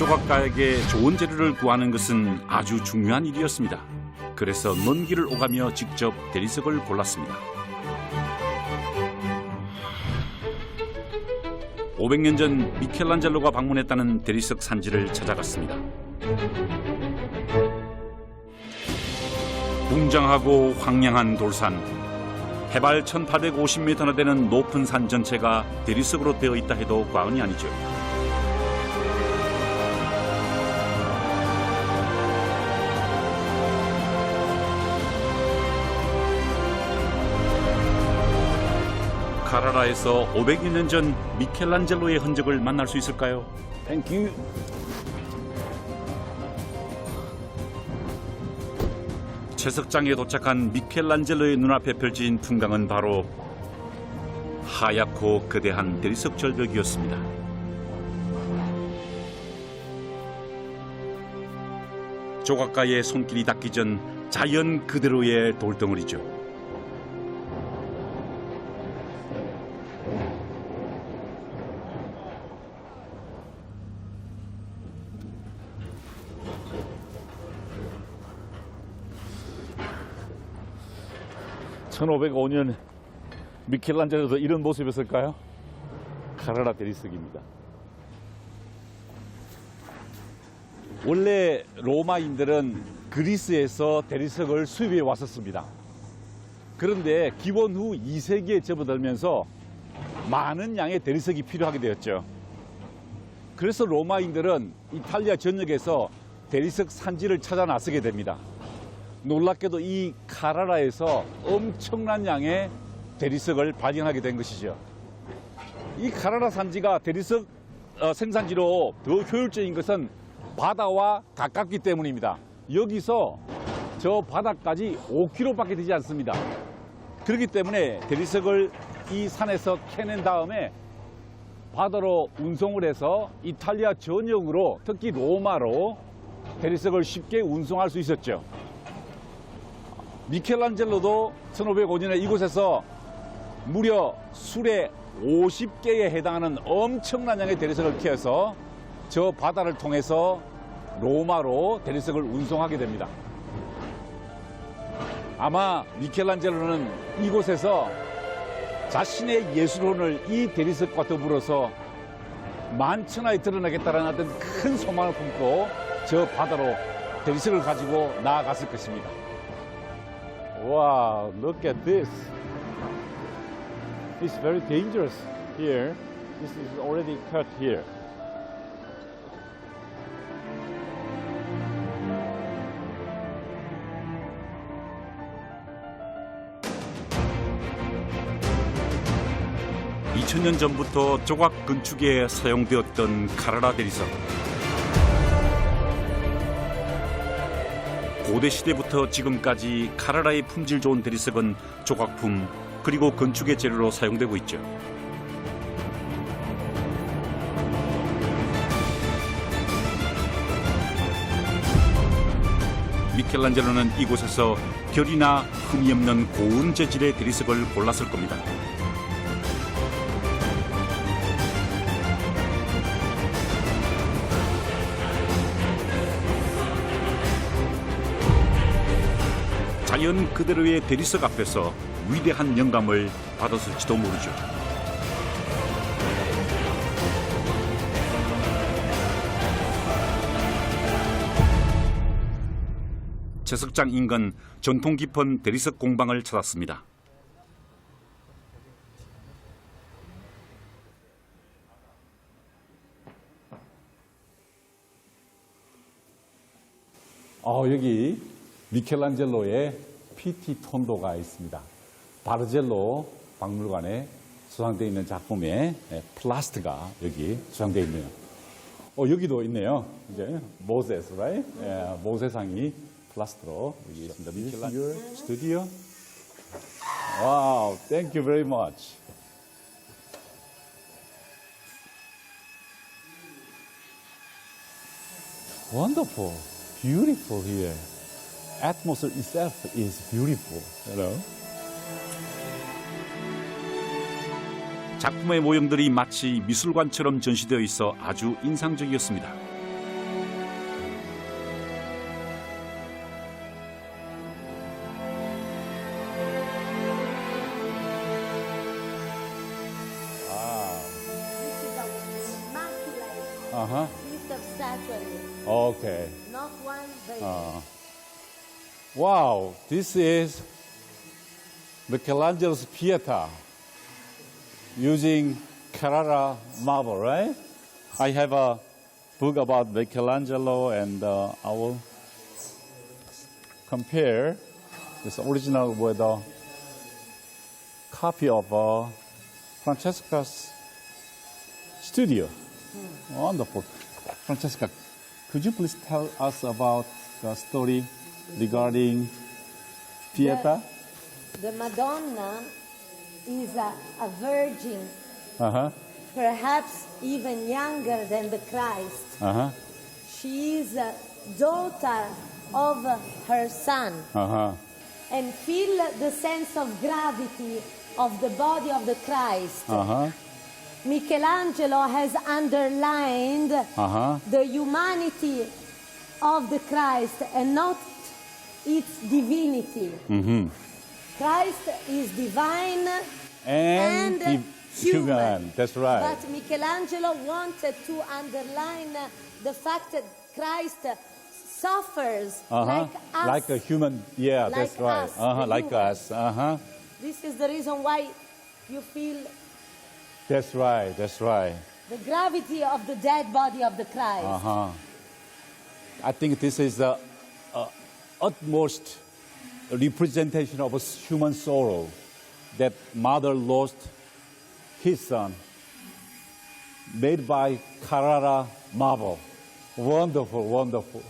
조각가에게 좋은 재료를 구하는 것은 아주 중요한 일이었습니다. 그래서 먼 길을 오가며 직접 대리석을 골랐습니다. 500년 전 미켈란젤로가 방문했다는 대리석 산지를 찾아갔습니다. 웅장하고 황량한 돌산, 해발 1850m나 되는 높은 산 전체가 대리석으로 되어 있다 해도 과언이 아니죠. 카라라에서 500여 년 전 미켈란젤로의 흔적을 만날 수 있을까요? Thank you. 채석장에 도착한 미켈란젤로의 눈앞에 펼쳐진 풍광은 바로 하얗고 거대한 대리석 절벽이었습니다. 조각가의 손길이 닿기 전 자연 그대로의 돌덩어리죠. (1505년) 미켈란젤로도 이런 모습이었을까요? 카라라 대리석입니다. 원래 로마인들은 그리스에서 대리석을 수입해 왔었습니다. 그런데 기원 후 2세기에 접어들면서 많은 양의 대리석이 필요하게 되었죠. 그래서 로마인들은 이탈리아 전역에서 대리석 산지를 찾아 나서게 됩니다. 놀랍게도 이 카라라에서 엄청난 양의 대리석을 발견하게 된 것이죠. 이 카라라 산지가 대리석 생산지로 더 효율적인 것은 바다와 가깝기 때문입니다. 여기서 저 바다까지 5km밖에 되지 않습니다. 그렇기 때문에 대리석을 이 산에서 캐낸 다음에 바다로 운송을 해서 이탈리아 전역으로, 특히 로마로 대리석을 쉽게 운송할 수 있었죠. 미켈란젤로도 1505년에 이곳에서 무려 수레 50개에 해당하는 엄청난 양의 대리석을 캐어서 저 바다를 통해서 로마로 대리석을 운송하게 됩니다. 아마 미켈란젤로는 이곳에서 자신의 예술혼을 이 대리석과 더불어서 만천하에 드러내겠다는 어떤 큰 소망을 품고 저 바다로 대리석을 가지고 나아갔을 것입니다. Wow, look at this. It's very dangerous here. This is already cut here. (2000년) 전부터 조각 건축에 사용되었던 카라라 대리석. 고대 시대부터 지금까지 카라라의 품질 좋은 대리석은 조각품 그리고 건축의 재료로 사용되고 있죠. 미켈란젤로는 이곳에서 결이나 흠이 없는 고운 재질의 대리석을 골랐을 겁니다. 자연 그대로의 대리석 앞에서 위대한 영감을 받았을지도 모르죠. 채석장 인근 전통 깊은 대리석 공방을 찾았습니다. 여기 미켈란젤로의 PT 톤도가 있습니다. 바르젤로 박물관에 수상되어 있는 작품에 플라스트가 여기 수상되어 있네요. 여기도 있네요. 이제 모세스, right? 모세상이 플라스트로 여기 있습니다. 미켈란젤로 스튜디오. 와우, thank you very much. Wonderful, beautiful here. Atmosphere itself is beautiful, you know. 작품의 모형들이 마치 미술관처럼 전시되어 있어 아주 인상적이었습니다. Uh-huh. piece of statuary, Okay. not one vase. Wow, this is Michelangelo's Pieta using Carrara marble, right? I have a book about Michelangelo, and I will compare this original with a copy of Francesca's studio. Wonderful. Francesca, could you please tell us about the story regarding Pieta? The Madonna is a virgin, Uh-huh. perhaps even younger than the Christ. Uh-huh. She is a daughter of her son. Uh-huh. And feel the sense of gravity of the body of the Christ. Uh-huh. Michelangelo has underlined Uh-huh. the humanity of the Christ and not its divinity. Mm-hmm. Christ is divine And and human. That's right. But Michelangelo wanted to underline the fact that Christ suffers Uh-huh. like us. Like a human. Yeah, Like that's right. us, Uh-huh. the Like humans. us. Uh-huh. This is the reason why you feel That's right. That's right. the gravity of the dead body of the Christ. Uh-huh. I think this is the utmost representation of a human sorrow that mother lost his son, made by Carrara marble. Wonderful, wonderful.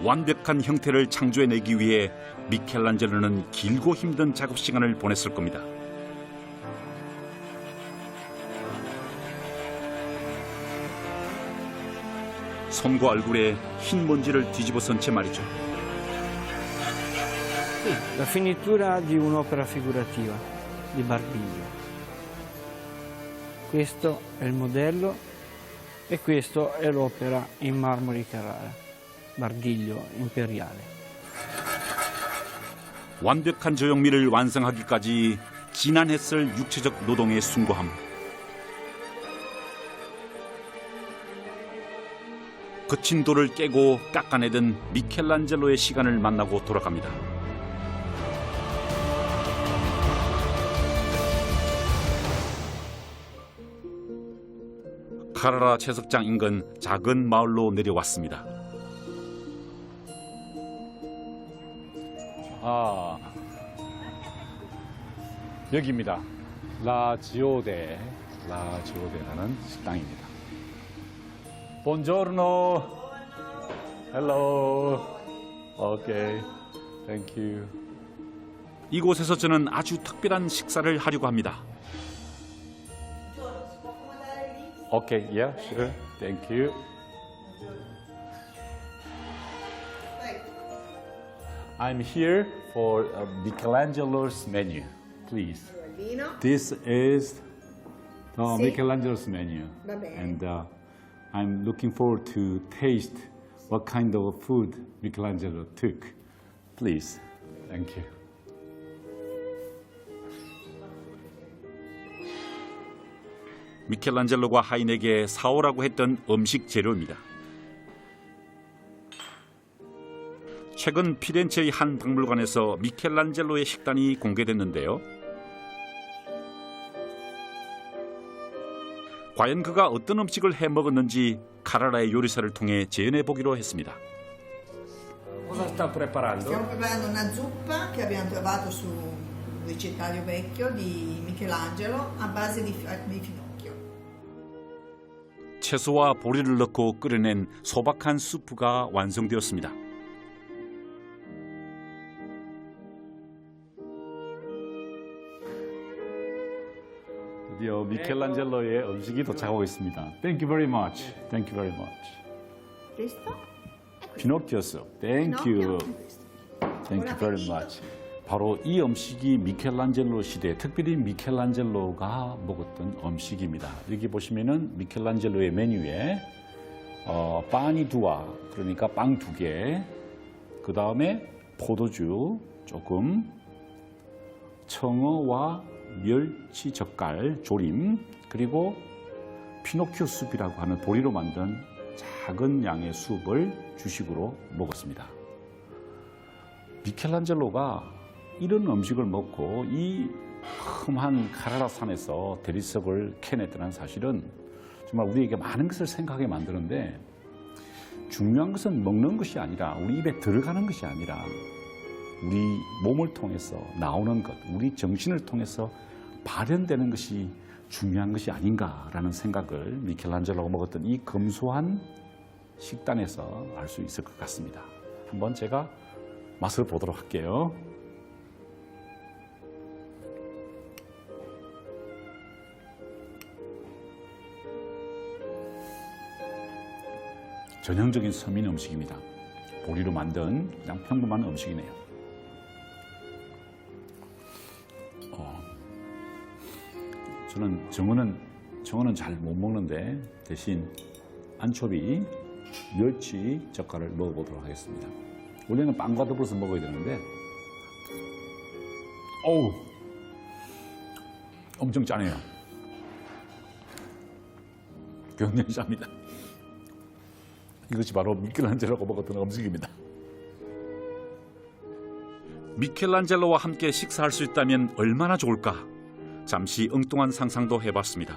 완벽한 형태를 창조해내기 위해 미켈란젤로는 길고 힘든 작업 시간을 보냈을 겁니다. 손과 얼굴에 흰 먼지를 뒤집어선 채 말이죠. Sì, la finitura di un'opera figurativa di Barbiglio. Questo è il modello e questo è l'opera in marmo di Carrara, Bardiglio imperiale. 완벽한 조형미를 완성하기까지 지난 햇살 육체적 노동의 숭고함. 거친 돌을 깨고 깎아내던 미켈란젤로의 시간을 만나고 돌아갑니다. 카라라 채석장 인근 작은 마을로 내려왔습니다. 아, 여기입니다. 라지오데라는 식당입니다. Buongiorno. Hello. Okay. Thank you. 이곳에서 저는 아주 특별한 식사를 하려고 합니다. Okay, yeah, sure. Thank you. I'm here for Michelangelo's menu, please. This is Michelangelo's menu. Va bene. And I'm looking forward to taste what kind of food Michelangelo took. Please. Thank you. 미켈란젤로가 하인에게 사오라고 했던 음식 재료입니다. 최근 피렌체의 한 박물관에서 미켈란젤로의 식단이 공개됐는데요. 과연 그가 어떤 음식을 해 먹었는지 카라라의 요리사를 통해 재현해 보기로 했습니다. Cosa sta preparando? Stiamo preparando una zuppa che abbiamo trovato su un ricettario vecchio di Michelangelo a base di finocchio. 채소와 보리를 넣고 끓여낸 소박한 수프가 완성되었습니다. 드디어 미켈란젤로의 음식이 도착하고 있습니다. Thank you very much. Thank you very much. Questo? 피노키오 숲. Thank you. Thank you very much. 바로 이 음식이 미켈란젤로 시대, 특별히 미켈란젤로가 먹었던 음식입니다. 여기 보시면은 미켈란젤로의 메뉴에 파니 두아, 그러니까 빵 2개, 그 다음에 포도주 조금, 청어와 멸치 젓갈 조림, 그리고 피노키오 숲이라고 하는 보리로 만든 작은 양의 숲을 주식으로 먹었습니다. 미켈란젤로가 이런 음식을 먹고 이 험한 카라라 산에서 대리석을 캐냈다는 사실은 정말 우리에게 많은 것을 생각하게 만드는데, 중요한 것은 먹는 것이 아니라, 우리 입에 들어가는 것이 아니라 우리 몸을 통해서 나오는 것, 우리 정신을 통해서 발현되는 것이 중요한 것이 아닌가라는 생각을 미켈란젤로가 먹었던 이 검소한 식단에서 알 수 있을 것 같습니다. 한번 제가 맛을 보도록 할게요. 전형적인 서민 음식입니다. 보리로 만든 그냥 평범한 음식이네요. 저는 정어는 잘 못 먹는데 대신 안초비, 멸치 젓갈을 먹어보도록 하겠습니다. 원래는 빵과 더불어서 먹어야 되는데, 어우, 엄청 짜네요. 굉장히 짭니다. 이것이 바로 미켈란젤로가 먹었던 음식입니다. 미켈란젤로와 함께 식사할 수 있다면 얼마나 좋을까? 잠시 엉뚱한 상상도 해봤습니다.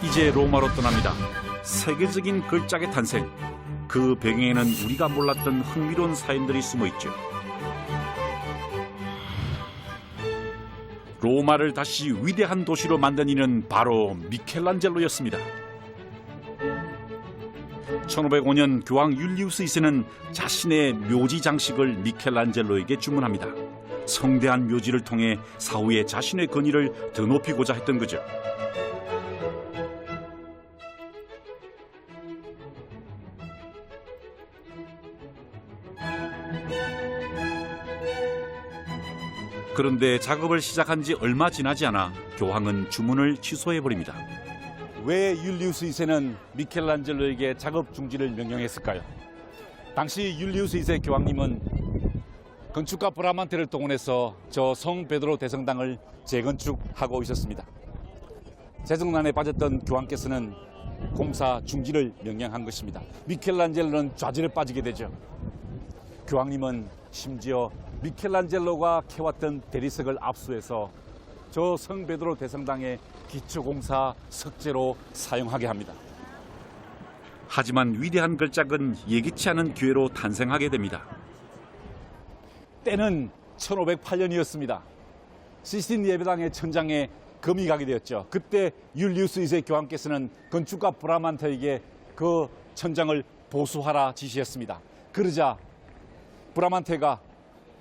이제 로마로 떠납니다. 세계적인 걸작의 탄생. 그 배경에는 우리가 몰랐던 흥미로운 사연들이 숨어 있죠. 로마를 다시 위대한 도시로 만든 이는 바로 미켈란젤로였습니다. 1505년 교황 율리우스 2세는 자신의 묘지 장식을 미켈란젤로에게 주문합니다. 성대한 묘지를 통해 사후에 자신의 권위를 더 높이고자 했던 거죠. 그런데 작업을 시작한 지 얼마 지나지 않아 교황은 주문을 취소해버립니다. 왜 율리우스 2세는 미켈란젤로에게 작업 중지를 명령했을까요? 당시 율리우스 2세 교황님은 건축가 브라만테를 동원해서 저 성 베드로 대성당을 재건축하고 있었습니다. 재정난에 빠졌던 교황께서는 공사 중지를 명령한 것입니다. 미켈란젤로는 좌절에 빠지게 되죠. 교황님은 심지어 미켈란젤로가 캐왔던 대리석을 압수해서 저 성 베드로 대성당의 기초공사 석재로 사용하게 합니다. 하지만 위대한 걸작은 예기치 않은 기회로 탄생하게 됩니다. 때는 1508년이었습니다. 시스틴 예배당의 천장에 금이 가게 되었죠. 그때 율리우스 2세 교황께서는 건축가 브라만테에게 그 천장을 보수하라 지시했습니다. 그러자 브라만테가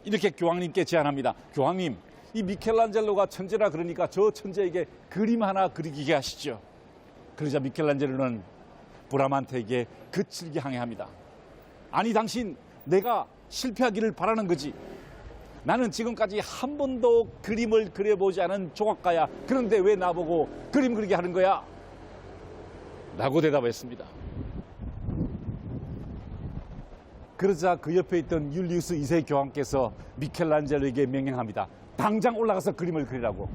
이렇게 교황님께 제안합니다. 교황님, 이 미켈란젤로가 천재라 그러니까 저 천재에게 그림 하나 그리게 하시죠. 그러자 미켈란젤로는 브라만테에게 거칠게 항의합니다. 아니, 당신 내가 실패하기를 바라는 거지. 나는 지금까지 한 번도 그림을 그려보지 않은 조각가야. 그런데 왜 나보고 그림 그리게 하는 거야? 라고 대답했습니다. 그러자 그 옆에 있던 율리우스 2세 교황께서 미켈란젤로에게 명령합니다. 당장 올라가서 그림을 그리라고.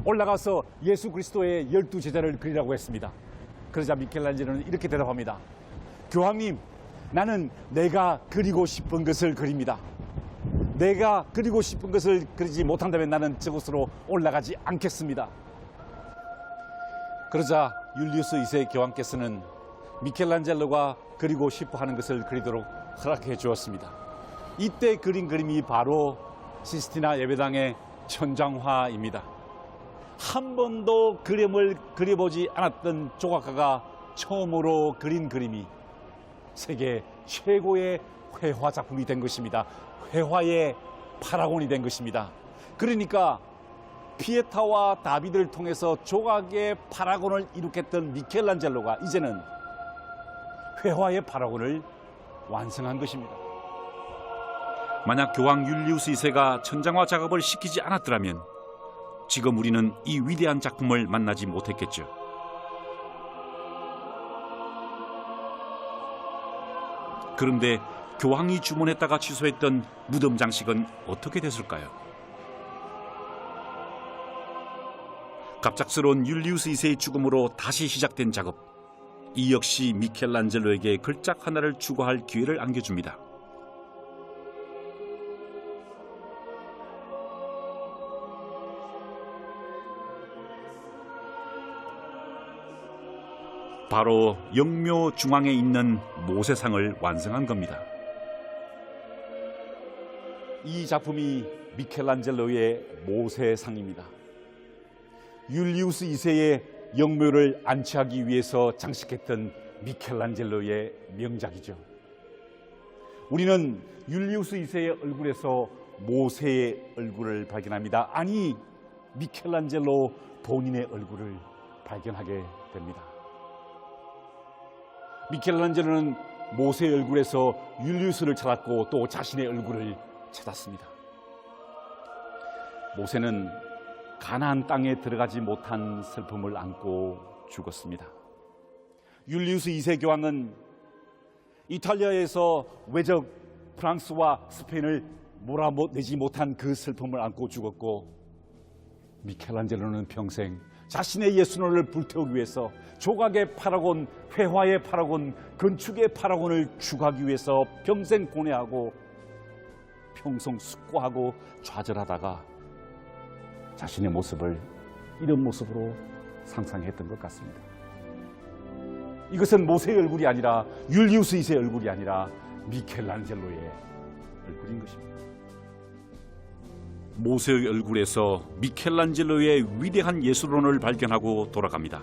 올라가서 예수 그리스도의 12제자를 그리라고 했습니다. 그러자 미켈란젤로는 이렇게 대답합니다. 교황님, 나는 내가 그리고 싶은 것을 그립니다. 내가 그리고 싶은 것을 그리지 못한다면 나는 저곳으로 올라가지 않겠습니다. 그러자 율리우스 2세 교황께서는 미켈란젤로가 그리고 싶어 하는 것을 그리도록 허락해 주었습니다. 이때 그린 그림이 바로 시스티나 예배당의 천장화입니다. 한 번도 그림을 그려보지 않았던 조각가가 처음으로 그린 그림이 세계 최고의 회화 작품이 된 것입니다. 회화의 파라곤이 된 것입니다. 그러니까 피에타와 다비드를 통해서 조각의 파라곤을 이룩했던 미켈란젤로가 이제는 회화의 파라곤을 완성한 것입니다. 만약 교황 율리우스 2세가 천장화 작업을 시키지 않았더라면 지금 우리는 이 위대한 작품을 만나지 못했겠죠. 그런데 교황이 주문했다가 취소했던 무덤 장식은 어떻게 됐을까요? 갑작스러운 율리우스 2세의 죽음으로 다시 시작된 작업. 이 역시 미켈란젤로에게 걸작 하나를 추구할 기회를 안겨줍니다. 바로 영묘 중앙에 있는 모세상을 완성한 겁니다. 이 작품이 미켈란젤로의 모세상입니다. 율리우스 2세의 영묘를 안치하기 위해서 장식했던 미켈란젤로의 명작이죠. 우리는 율리우스 2세의 얼굴에서 모세의 얼굴을 발견합니다. 아니, 미켈란젤로 본인의 얼굴을 발견하게 됩니다. 미켈란젤로는 모세의 얼굴에서 율리우스를 찾았고 또 자신의 얼굴을 찾았습니다. 모세는 가나안 땅에 들어가지 못한 슬픔을 안고 죽었습니다. 율리우스 2세 교황은 이탈리아에서 외적 프랑스와 스페인을 몰아내지 못한 그 슬픔을 안고 죽었고, 미켈란젤로는 평생 자신의 예수론을 불태우기 위해서 조각의 파라곤, 회화의 파라곤, 건축의 파라곤을 추구하기 위해서 평생 고뇌하고 평생 숙고하고 좌절하다가 자신의 모습을 이런 모습으로 상상했던 것 같습니다. 이것은 모세의 얼굴이 아니라 율리우스 2세의 얼굴이 아니라 미켈란젤로의 얼굴인 것입니다. 모세의 얼굴에서 미켈란젤로의 위대한 예술론을 발견하고 돌아갑니다.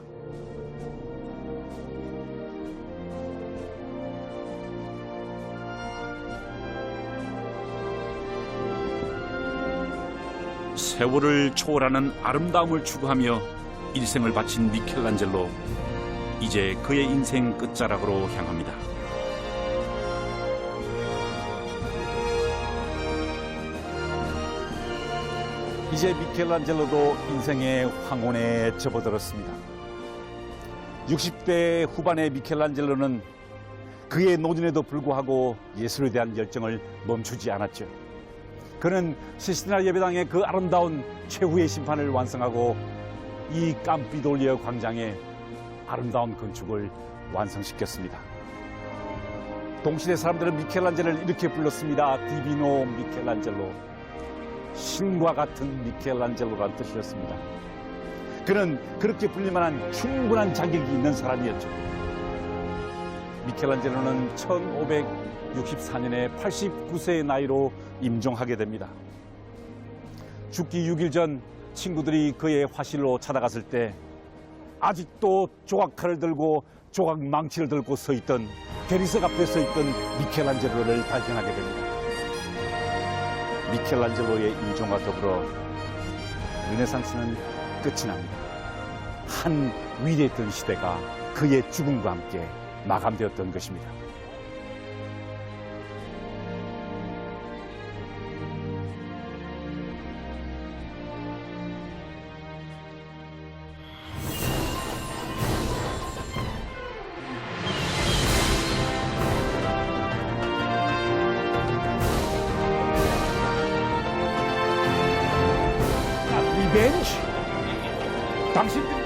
세월을 초월하는 아름다움을 추구하며 일생을 바친 미켈란젤로, 이제 그의 인생 끝자락으로 향합니다. 이제 미켈란젤로도 인생의 황혼에 접어들었습니다. 60대 후반의 미켈란젤로는 그의 노년에도 불구하고 예술에 대한 열정을 멈추지 않았죠. 그는 시스티나 예배당의 그 아름다운 최후의 심판을 완성하고 이 캄피돌리오 광장에 아름다운 건축을 완성시켰습니다. 동시대 사람들은 미켈란젤로를 이렇게 불렀습니다. 디비노 미켈란젤로, 신과 같은 미켈란젤로라는 뜻이었습니다. 그는 그렇게 불릴만한 충분한 자격이 있는 사람이었죠. 미켈란젤로는 1564년에 89세의 나이로 임종하게 됩니다. 죽기 6일 전 친구들이 그의 화실로 찾아갔을 때 아직도 조각칼을 들고 조각 망치를 들고 서 있던, 대리석 앞에 서 있던 미켈란젤로를 발견하게 됩니다. 미켈란젤로의 임종과 더불어 르네상스는 끝이 납니다. 한 위대했던 시대가 그의 죽음과 함께 마감되었던 것입니다. 리벤지? 당신들이